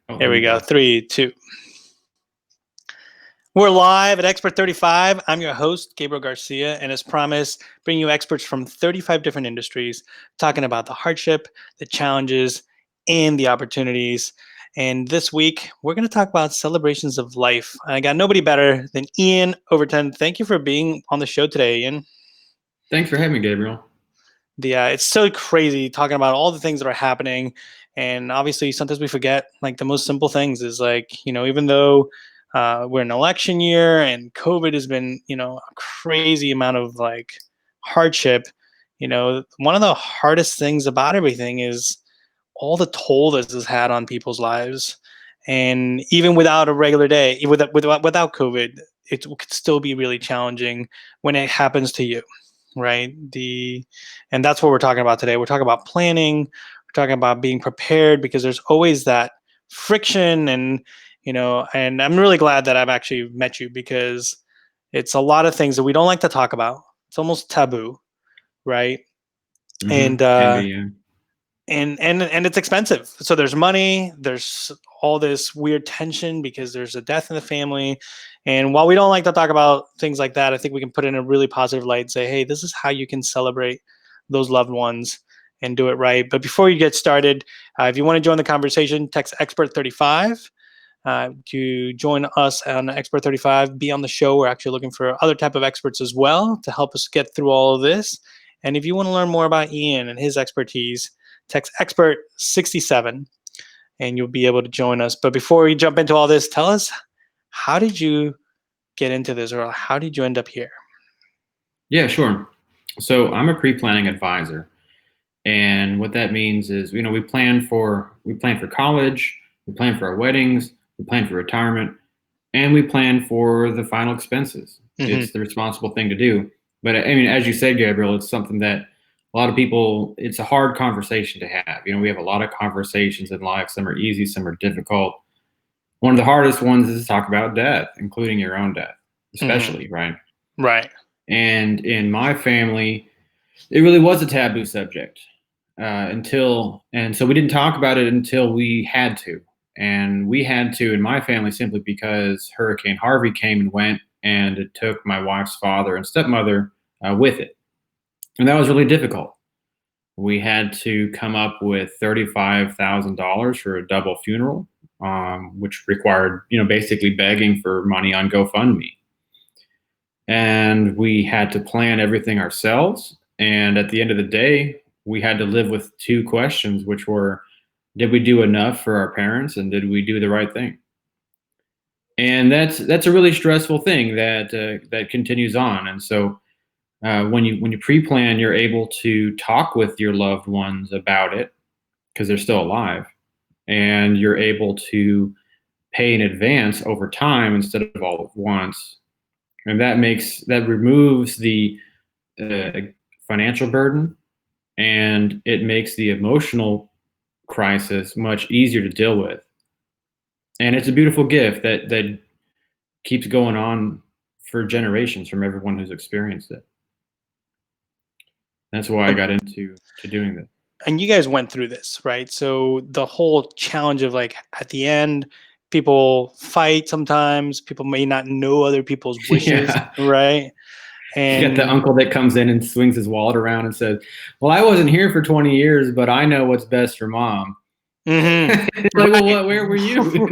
Oh, Here there we we go. go. 3, 2. We're live at Expert35. I'm your host, Gabriel Garcia, and as promised, bringing you experts from 35 different industries, talking about the hardship, the challenges, and the opportunities. And this week, we're going to talk about celebrations of life. I got nobody better than Ian Overton. Thank you for being on the show today, Ian. Thanks for having me, Gabriel. It's so crazy talking about all the things that are happening. And obviously, sometimes we forget like the most simple things is like, even though we're in an election year and COVID has been, a crazy amount of like hardship, one of the hardest things about everything is all the toll this has had on people's lives. And even without a regular day, without COVID, it could still be really challenging when it happens to you, right? And that's what we're talking about today. We're talking about planning. We're talking about being prepared because there's always that friction, and I'm really glad that I've actually met you because it's a lot of things that we don't like to talk about. It's almost taboo, right? And Can be, yeah. and it's expensive. So there's money, there's all this weird tension because there's a death in the family. And while we don't like to talk about things like that, I think we can put it in a really positive light and say, hey, this is how you can celebrate those loved ones and do it right. But before you get started, if you want to join the conversation, text Expert35 to join us on Expert35. Be on the show. We're actually looking for other type of experts as well to help us get through all of this. And if you want to learn more about Ian and his expertise, text Expert67 and you'll be able to join us. But before we jump into all this, tell us, how did you get into this, or how did you end up here? Yeah, sure. So I'm a pre-planning advisor. And what that means is, we plan for college, we plan for our weddings, we plan for retirement, and we plan for the final expenses. Mm-hmm. It's the responsible thing to do. But I mean, as you said, Gabriel, it's something that a lot of people, it's a hard conversation to have. We have a lot of conversations in life. Some are easy, some are difficult. One of the hardest ones is to talk about death, including your own death, especially, right? Right. And in my family, it really was a taboo subject and so we didn't talk about it until we had to. And we had to in my family simply because Hurricane Harvey came and went, and it took my wife's father and stepmother with it. And that was really difficult. We had to come up with $35,000 for a double funeral, which required, basically begging for money on GoFundMe. And we had to plan everything ourselves. And at the end of the day, we had to live with two questions, which were, did we do enough for our parents, and did we do the right thing? And that's a really stressful thing that continues on. And so when you pre-plan, you're able to talk with your loved ones about it because they're still alive, and you're able to pay in advance over time instead of all at once. And that removes the financial burden, and it makes the emotional crisis much easier to deal with. And it's a beautiful gift that keeps going on for generations from everyone who's experienced it. That's why I got into doing this. And you guys went through this, right? So the whole challenge of like at the end, people fight sometimes, people may not know other people's wishes, Yeah. right? You got And the uncle that comes in and swings his wallet around and says, well, I wasn't here for 20 years, but I know what's best for mom. mm-hmm. It's like, well, where were you?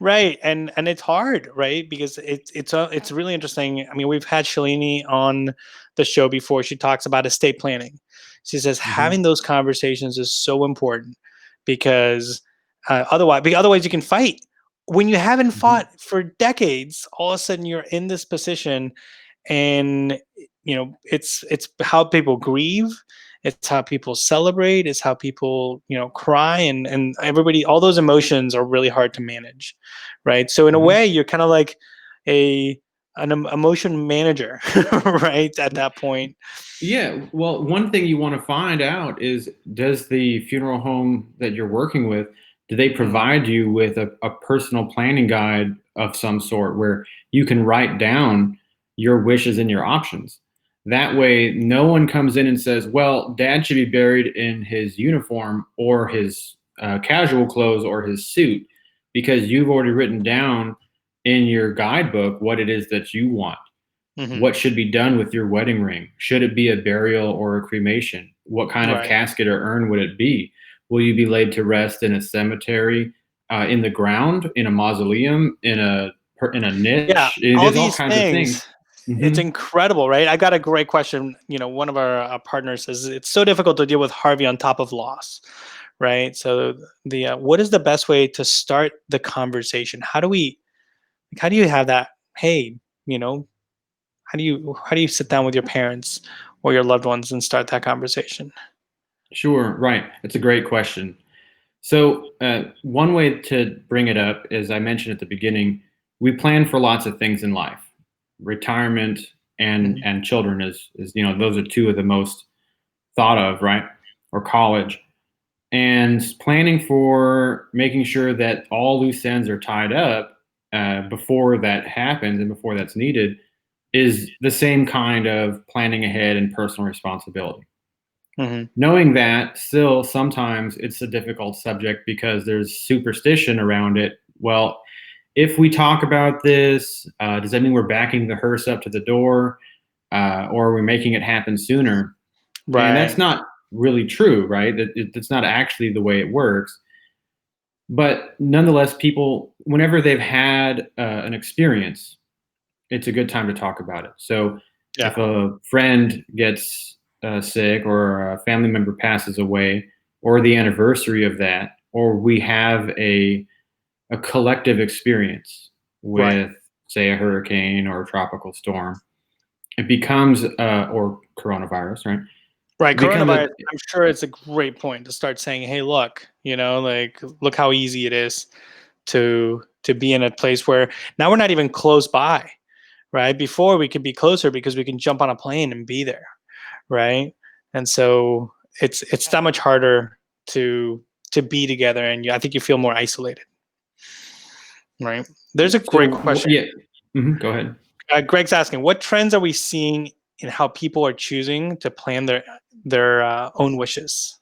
right. And it's hard, right? Because it's really interesting. I mean, we've had Shalini on the show before. She talks about estate planning. She says having those conversations is so important because otherwise you can fight. When you haven't fought for decades, all of a sudden you're in this position, and it's how people grieve, it's how people celebrate, it's how people cry, and everybody, all those emotions are really hard to manage, right? So in a way you're kind of like an emotion manager right at that point. Yeah, well, one thing you want to find out is, does the funeral home that you're working with, do they provide you with a personal planning guide of some sort where you can write down your wishes and your options? That way, no one comes in and says, well, dad should be buried in his uniform or his casual clothes or his suit, because you've already written down in your guidebook what it is that you want. Hmm. What should be done with your wedding ring? Should it be a burial or a cremation? What kind of Right. casket or urn would it be? Will you be laid to rest in a cemetery, in the ground, in a mausoleum, in a Yeah, niche? all There's all these kinds of things. things. It's Hmm. incredible, right? I got a great question. One of our partners says it's so difficult to deal with Harvey on top of loss, right? So the what is the best way to start the conversation? How do you have that? Hey, you know, how do you sit down with your parents or your loved ones and start that conversation? Sure, right. It's a great question. So, one way to bring it up, as I mentioned at the beginning, we plan for lots of things in life. Retirement and Hmm. children is those are two of the most thought of, right? Or college. And planning for making sure that all loose ends are tied up before that happens and before that's needed is the same kind of planning ahead and personal responsibility. Hmm. Knowing that, still sometimes it's a difficult subject because there's superstition around it. Well, if we talk about this, does that mean we're backing the hearse up to the door, or are we making it happen sooner? And that's Right. not really true, right? It's not actually the way it works. But nonetheless, people, whenever they've had an experience, it's a good time to talk about it. So if Yeah. a friend gets sick or a family member passes away, or the anniversary of that, or we have a collective experience Right. with, say, a hurricane or a tropical storm, it becomes, or coronavirus, right? Right. It becomes Coronavirus, I'm sure it's a great point to start saying, hey, look, like look how easy it is to be in a place where now we're not even close by, right? Before we could be closer because we can jump on a plane and be there, right? And so it's that much harder to be together, and I think you feel more isolated, right? There's a great question. yeah. Go ahead. Greg's asking, what trends are we seeing in how people are choosing to plan their own wishes?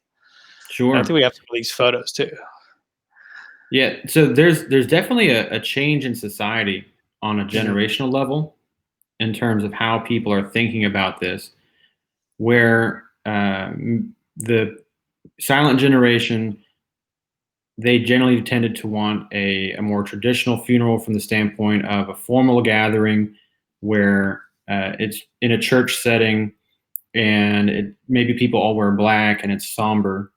And I think Sure. we have some of these photos too. Yeah, so there's definitely a change in society on a Hmm. generational level in terms of how people are thinking about this, where the silent generation, they generally tended to want a more traditional funeral from the standpoint of a formal gathering where it's in a church setting, and maybe people all wear black and it's somber.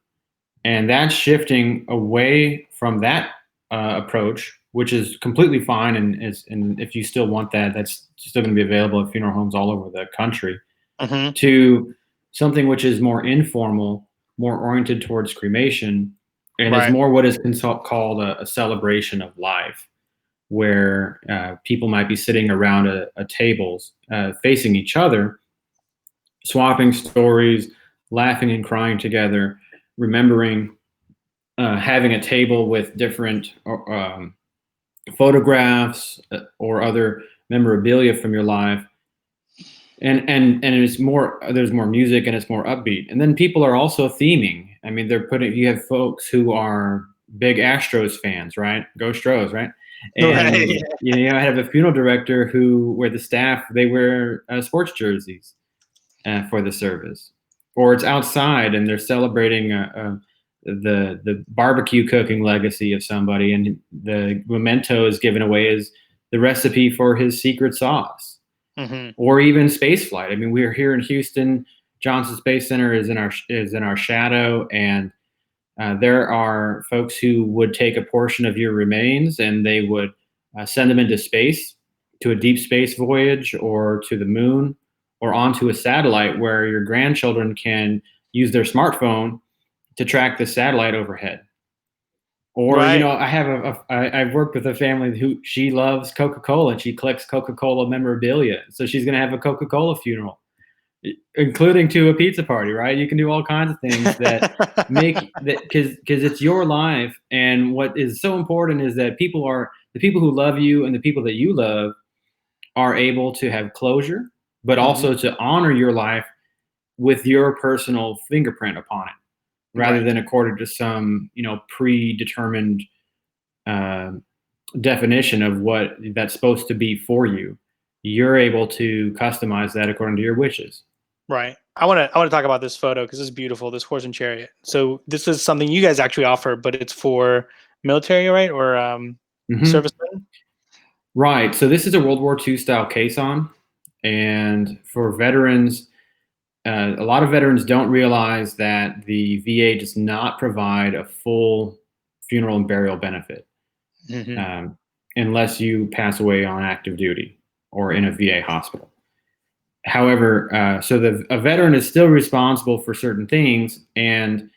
And that's shifting away from that approach, which is completely fine. And if you still want that, that's still going to be available at funeral homes all over the country, Hmm. to something which is more informal, more oriented towards cremation, and is Right. more what is called a celebration of life, where people might be sitting around a tables facing each other, swapping stories, laughing and crying together, remembering, having a table with different photographs or other memorabilia from your life, and it's more, there's more music and it's more upbeat. And then people are also theming. I mean, you have folks who are big Astros fans, right? Go Stros, right? Right. And I have a funeral director where the staff, they wear sports jerseys for the service, or it's outside and they're celebrating the barbecue cooking legacy of somebody, and the memento is given away as the recipe for his secret sauce, Hmm. or even space flight. I mean, we're here in Houston. Johnson Space Center is in our shadow, and there are folks who would take a portion of your remains and they would send them into space, to a deep space voyage, or to the moon, or onto a satellite where your grandchildren can use their smartphone to track the satellite overhead. Or, Right. I've worked with a family who, she loves Coca-Cola and she collects Coca-Cola memorabilia. So she's going to have a Coca-Cola funeral, including to a pizza party, right? You can do all kinds of things that make that, because it's your life. And what is so important is that the people who love you and the people that you love are able to have closure, but Hmm. also to honor your life with your personal fingerprint upon it. rather Right. than according to some, predetermined uh, definition of what that's supposed to be for you. You're able to customize that according to your wishes. Right. I want to talk about this photo because it's beautiful. This horse and chariot. So this is something you guys actually offer, but it's for military, right? Or Hmm. servicemen. Right. So this is a World War II style caisson, and for veterans, a lot of veterans don't realize that the VA does not provide a full funeral and burial benefit, Hmm. um, unless you pass away on active duty or in a VA hospital. However, a veteran is still responsible for certain things, and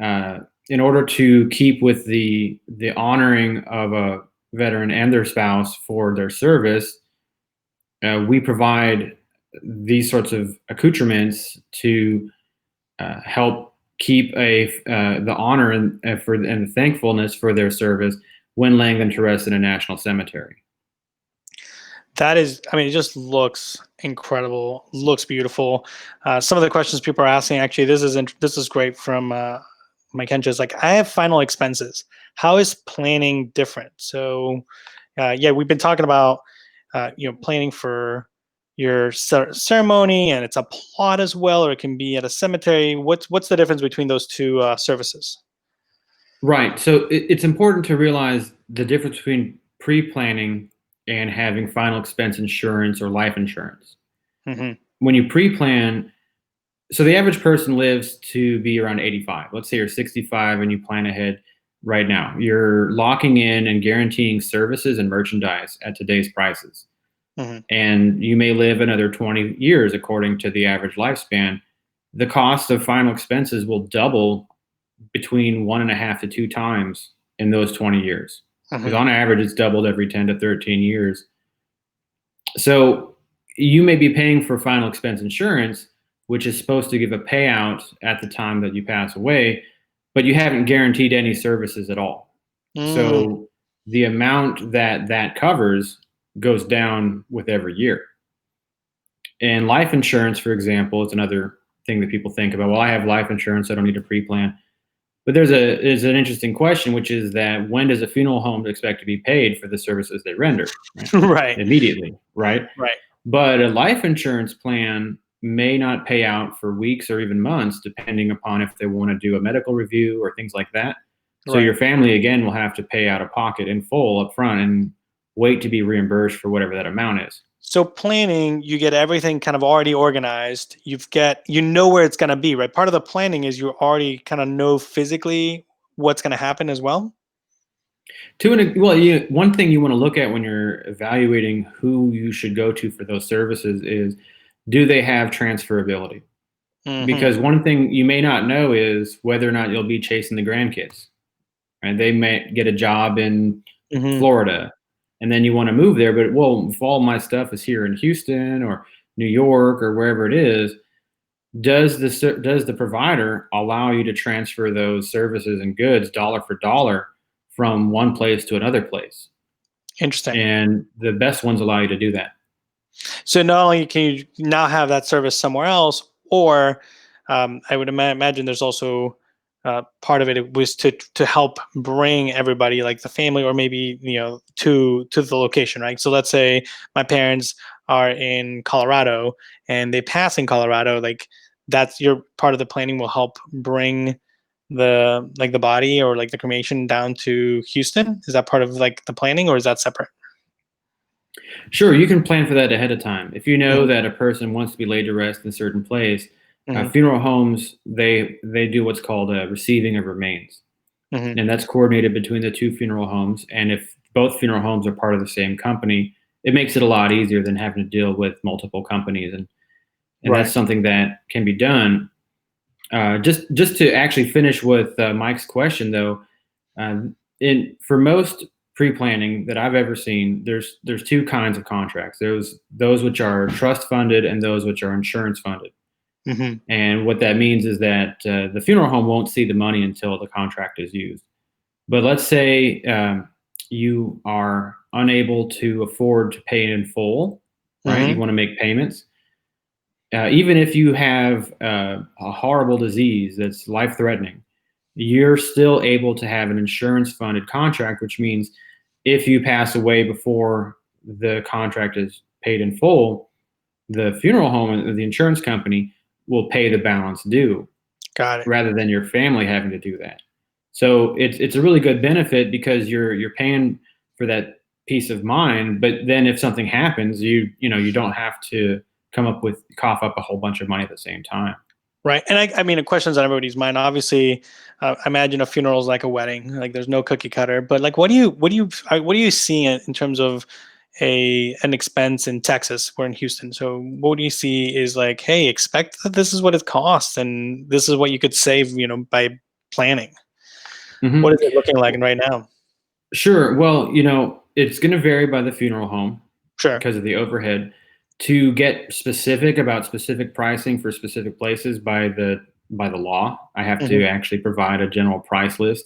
uh, in order to keep with the honoring of a veteran and their spouse for their service, we provide these sorts of accoutrements to help keep the honor and the thankfulness for their service when laying them to rest in a national cemetery. That is, I mean, it just looks incredible. Looks beautiful. Some of the questions people are asking, actually, this is great from Mike Hench. Is like, I have final expenses. How is planning different? So, yeah, we've been talking about planning for your ceremony, and it's a plot as well, or it can be at a cemetery. What's the difference between those two services? Right. So it's important to realize the difference between pre-planning and having final expense insurance or life insurance. Hmm. When you pre-plan, so the average person lives to be around 85. Let's say you're 65 and you plan ahead right now. You're locking in and guaranteeing services and merchandise at today's prices. Hmm. And you may live another 20 years according to the average lifespan. The cost of final expenses will double between 1.5 to 2 times in those 20 years. Because Hmm. on average, it's doubled every 10 to 13 years. So you may be paying for final expense insurance, which is supposed to give a payout at the time that you pass away, but you haven't guaranteed any services at all. Mm. So the amount that covers goes down with every year. And life insurance, for example, is another thing that people think about. Well, I have life insurance, I don't need to pre-plan. But there's an interesting question, which is that when does a funeral home expect to be paid for the services they render? Right? Right. Immediately, right? Right. But a life insurance plan may not pay out for weeks or even months, depending upon if they want to do a medical review or things like that. So your Right. family again will have to pay out of pocket in full up front and wait to be reimbursed for whatever that amount is. So planning, you get everything kind of already organized. You know where it's going to be, right? Part of the planning is you already kind of know physically what's going to happen as well. One thing you want to look at when you're evaluating who you should go to for those services is, do they have transferability? Hmm. Because one thing you may not know is whether or not you'll be chasing the grandkids. Right? They may get a job in Hmm. Florida, and then you want to move there, but well, if all my stuff is here in Houston or New York or wherever it is, does the provider allow you to transfer those services and goods dollar for dollar from one place to another place? Interesting. And the best ones allow you to do that. So not only can you now have that service somewhere else, or I would imagine there's also part of it was to help bring everybody, like the family, or maybe to the location, right? So let's say my parents are in Colorado and they pass in Colorado, like that's your part of the planning will help bring the body or like the cremation down to Houston. Is that part of like the planning, or is that separate? Sure, you can plan for that ahead of time. If you know Hmm. that a person wants to be laid to rest in a certain place, Hmm. funeral homes they do what's called a receiving of remains, Hmm. and that's coordinated between the two funeral homes. And if both funeral homes are part of the same company, it makes it a lot easier than having to deal with multiple companies, and that's Right. something that can be done. Just to actually finish with Mike's question, though, in for most pre-planning that I've ever seen, there's two kinds of contracts. There's those which are trust funded and those which are insurance funded. Hmm. And what that means is that the funeral home won't see the money until the contract is used. But let's say you are unable to afford to pay in full, right? You Hmm. want to make payments. Even if you have a horrible disease that's life threatening, you're still able to have an insurance funded contract, which means if you pass away before the contract is paid in full, the funeral home and the insurance company will pay the balance due Got it. rather than your family having to do that. So it's a really good benefit because you're paying for that peace of mind. But then if something happens, you don't have to cough up a whole bunch of money at the same time. Right. And I mean, a question's on everybody's mind. Obviously, I imagine a funeral is like a wedding. Like, there's no cookie cutter. But like, what do you see in terms of an expense in Texas? We're in Houston, so what do you see is like, hey, expect that this is what it costs, and this is what you could save, by planning. What is Hmm. it looking like right now? Sure. Well, it's going to vary by the funeral home Sure. because of the overhead. To get specific about specific pricing for specific places by the law, I have Hmm. to actually provide a general price list.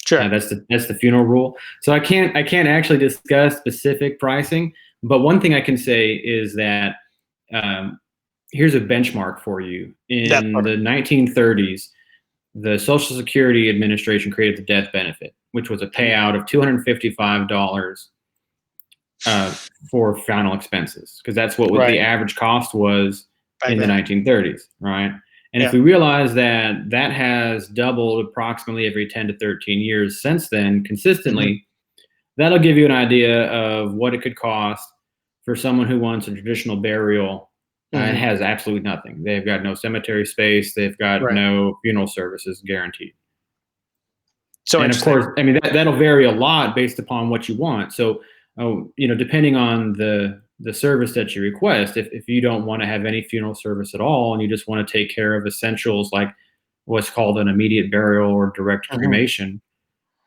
Sure. That's the funeral rule. So I can't actually discuss specific pricing. But one thing I can say is that um, here's a benchmark for you. That's In perfect. the 1930s, the Social Security Administration created the death benefit, which was a payout of $255 uh, for final expenses, because that's what Right. the average cost was Back in the then. 1930s, right? And if Yeah. we realize that that has doubled approximately every 10 to 13 years since then, Hmm. consistently, that'll give you an idea of what it could cost for someone who wants a traditional burial and Hmm. has absolutely nothing. They've got no cemetery space, they've got Right. no funeral services guaranteed. So And of interesting. course, I mean that'll vary a lot based upon what you want. So, depending on the service that you request, if you don't want to have any funeral service at all, and you just want to take care of essentials like what's called an immediate burial or direct Hmm. cremation,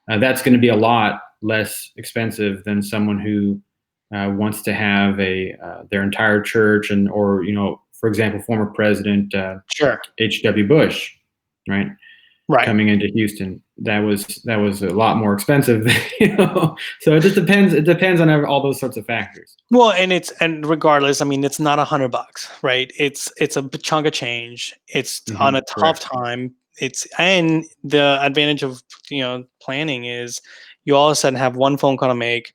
that's going to be a lot less expensive than someone who wants to have their entire church or for example, former President Sure. H.W. Bush, right? Right. Coming into Houston. That was a lot more expensive, So it just depends. It depends on all those sorts of factors. Well, and regardless, I mean, it's not $100, right? It's a chunk of change. It's on a tough Correct. time. And the advantage of planning is you all of a sudden have one phone call to make.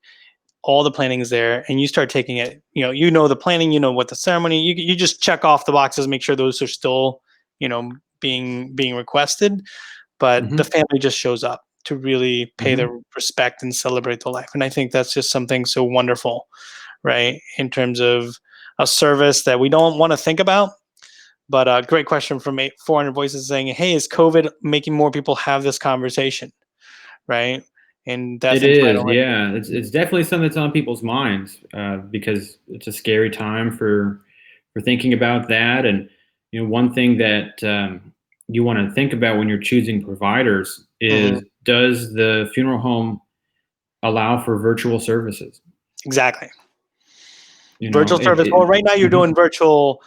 All the planning is there, and you start taking it. The planning. You know what the ceremony. You just check off the boxes, make sure those are still being requested, but the Hmm. family just shows up to really pay their Hmm. respect and celebrate the life. And I think that's just something so wonderful, right? In terms of a service that we don't want to think about. But a great question from 400 Voices saying, hey, is COVID making more people have this conversation, right? And death It and is, final. yeah. It's definitely something that's on people's minds because it's a scary time for thinking about that. And one thing that you want to think about when you're choosing providers Mhm. is, does the funeral home allow for virtual services? Exactly. You know, Virtual service. Well, right now you're mhm, doing virtual,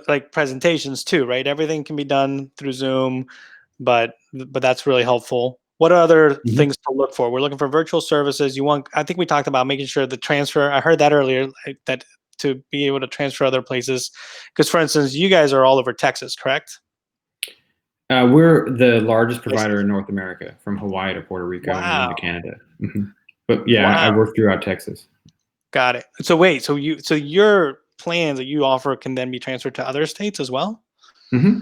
like presentations too, right? Everything can be done through Zoom, but that's really helpful. What are other mhm. things to look for? We're looking for virtual services. I think we talked about making sure the transfer. I heard that earlier, like, that to be able to transfer other places. Because, for instance, you guys are all over Texas, correct? We're the largest provider Places. in North America, from Hawaii to Puerto Rico and even to Wow. Canada. But yeah, I Wow. work throughout Texas. Got it. So wait, so your plans that you offer can then be transferred to other states as well? Hmm.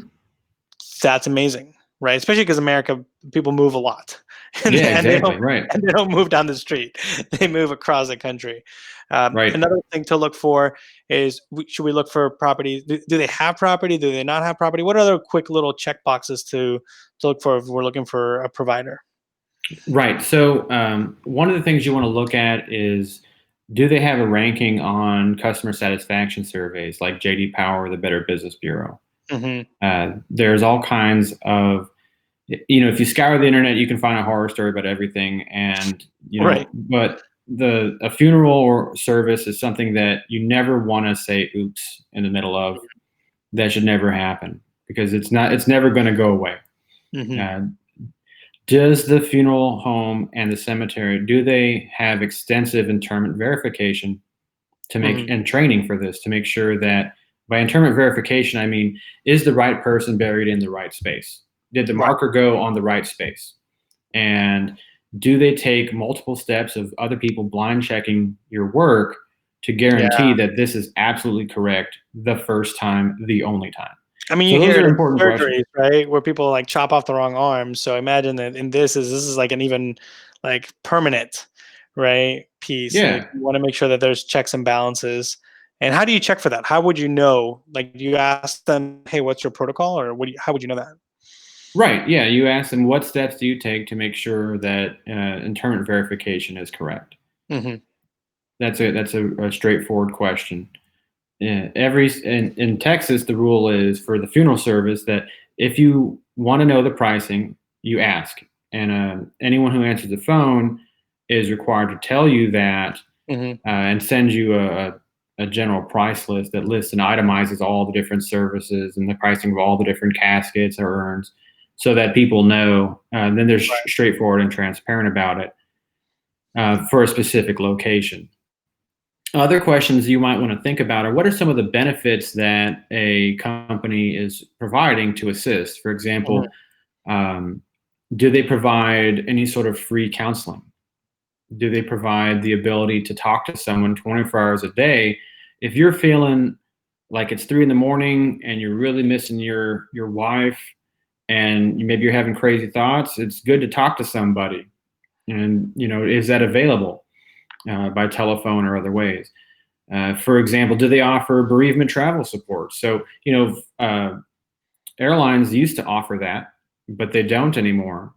That's amazing, right? Especially because America, people move a lot, and, Yeah, and they don't exactly. Right. and they don't move down the street; they move across the country. Right. Another thing to look for is, should we look for property? Do they have property? Do they not have property? What are other quick little check boxes to look for if we're looking for a provider? Right. So one of the things you want to look at is, do they have a ranking on customer satisfaction surveys like JD Power or the Better Business Bureau? Hmm. There's all kinds of, if you scour the internet, you can find a horror story about everything. And, Right. but a funeral or service is something that you never want to say oops in the middle of. That should never happen because it's never going to go away. Hmm. Uh, does the funeral home and the cemetery, do they have extensive interment verification to make Hmm. and training for this to make sure that, by interment verification, I mean, is the right person buried in the right space? Did the Right. marker go on the right space? And do they take multiple steps of other people blind checking your work to Yeah. guarantee that this is absolutely correct the first time, the only time? I mean, So you those hear it are in important questions. surgeries, right? Where people like chop off the wrong arm. So I imagine that in this is like an even like permanent, right, piece. Like Yeah. you want to make sure that there's checks and balances. And how do you check for that? How would you know? Like, do you ask them, "Hey, what's your protocol?" Or how would you know that? Right. Yeah. You ask them, what steps do you take to make sure that interment verification is correct? Hmm. That's a straightforward question. Yeah, in Texas, the rule is for the funeral service that if you want to know the pricing, you ask, and anyone who answers the phone is required to tell you that Hmm. and send you a general price list that lists and itemizes all the different services and the pricing of all the different caskets or urns, so that people know. Then they're Right. straightforward and transparent about it for a specific location. Other questions you might want to think about are, what are some of the benefits that a company is providing to assist? For Hmm. example, um, do they provide any sort of free counseling? Do they provide the ability to talk to someone 24 hours a day? If you're feeling like it's 3 in the morning and you're really missing your wife, and maybe you're having crazy thoughts, it's good to talk to somebody. And is that available by telephone or other ways? For example, do they offer bereavement travel support? So, airlines used to offer that, but they don't anymore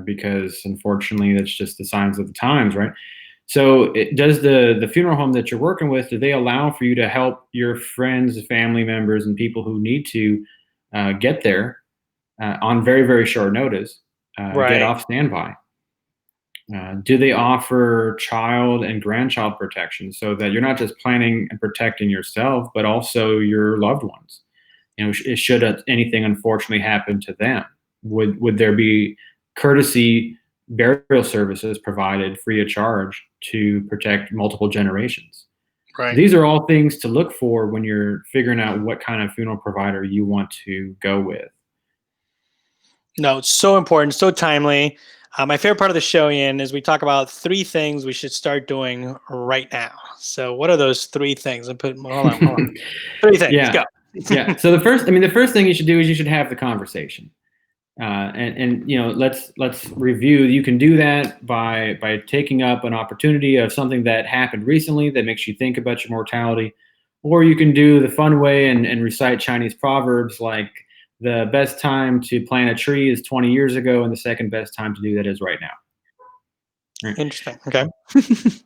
because unfortunately that's just the signs of the times, right? So, does the funeral home that you're working with, do they allow for you to help your friends, family members, and people who need to get there on very, very short notice, get Right. off standby? Do they offer child and grandchild protection so that you're not just planning and protecting yourself, but also your loved ones? Should anything unfortunately happen to them, would there be courtesy burial services provided free of charge to protect multiple generations? Right. These are all things to look for when you're figuring out what kind of funeral provider you want to go with. No, it's so important, so timely. My favorite part of the show, Ian, is we talk about three things we should start doing right now. So, what are those three things? Hold on. Three things. Yeah, Go. yeah. So the first thing you should do is you should have the conversation. And let's review. You can do that by taking up an opportunity of something that happened recently that makes you think about your mortality, or you can do the fun way and recite Chinese proverbs like the best time to plant a tree is 20 years ago, and the second best time to do that is right now. Right. Interesting. Okay.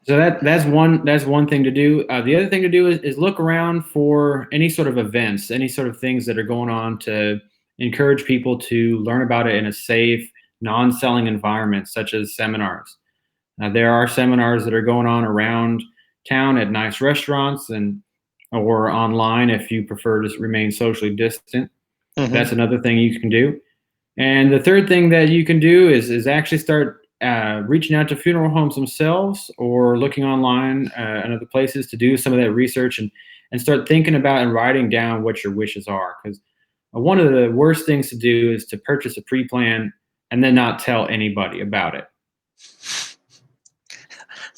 So that's one thing to do. The other thing to do is look around for any sort of events, any sort of things that are going on to encourage people to learn about it in a safe, non-selling environment, such as seminars. There are seminars that are going on around town at nice restaurants and or online if you prefer to remain socially distant. Hmm. That's another thing you can do. And the third thing that you can do is actually start reaching out to funeral homes themselves or looking online and other places to do some of that research and start thinking about and writing down what your wishes are. Because one of the worst things to do is to purchase a pre-plan and then not tell anybody about it.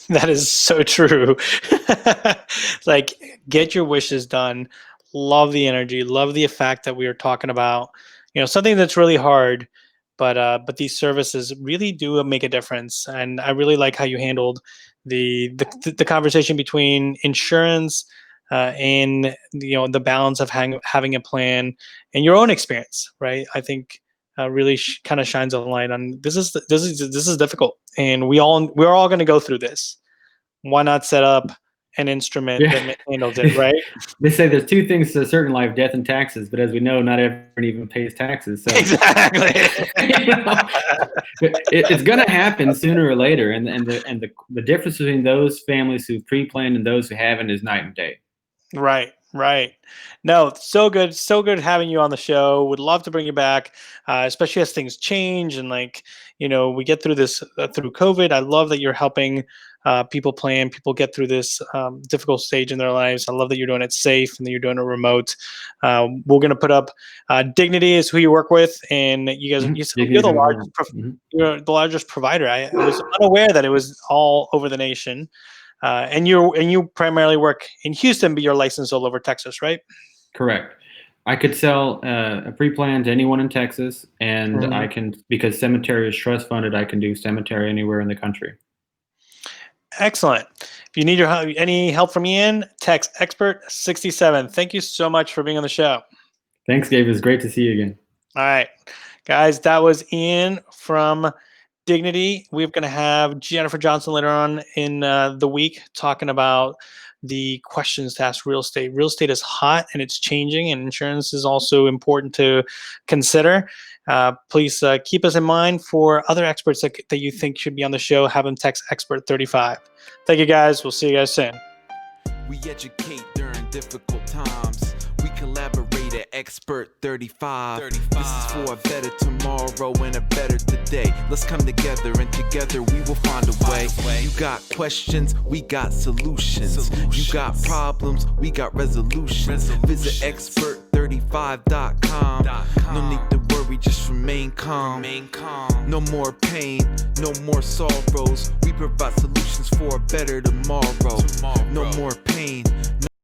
That is so true. Like, get your wishes done. Love the energy. Love the fact that we are talking about, something that's really hard, but these services really do make a difference. And I really like how you handled the conversation between insurance and the balance of having a plan and your own experience, right? I think really kind of shines a light on this is difficult, and we're all going to go through this. Why not set up an instrument Yeah. that handles it, right? They say there's two things to a certain life: death and taxes. But as we know, not everyone even pays taxes. So Exactly. you know, it's going to happen sooner or later, and the difference between those families who pre-planned and those who haven't is night and day. Right, right. No, so good having you on the show. Would love to bring you back, especially as things change and like we get through this through COVID. I love that you're helping people plan, people get through this difficult stage in their lives. I love that you're doing it safe and that you're doing it remote. We're going to put up Dignity is who you work with, and you guys, you're the largest, you're the largest provider. I was unaware that it was all over the nation. And you primarily work in Houston, but you're licensed all over Texas, right? Correct. I could sell a pre-plan to anyone in Texas, and I can, because cemetery is trust funded, I can do cemetery anywhere in the country. Excellent. If you need any help from Ian, text Expert67. Thank you so much for being on the show. Thanks, Gabe. It was great to see you again. All right, guys, that was Ian from Dignity. We're going to have Jennifer Johnson later on in the week talking about the questions to ask real estate. Real estate is hot and it's changing, and insurance is also important to consider. Please keep us in mind for other experts that you think should be on the show. Have them text Expert35. Thank you, guys. We'll see you guys soon. We educate during difficult times. We collaborate at Expert35. This is for a better tomorrow and a better today. Let's come together, and together we will find a way. You got questions, we got solutions. You got problems, we got resolutions. Visit Expert35.com. No need to worry, just remain calm. No more pain, no more sorrows. We provide solutions for a better tomorrow. No more pain.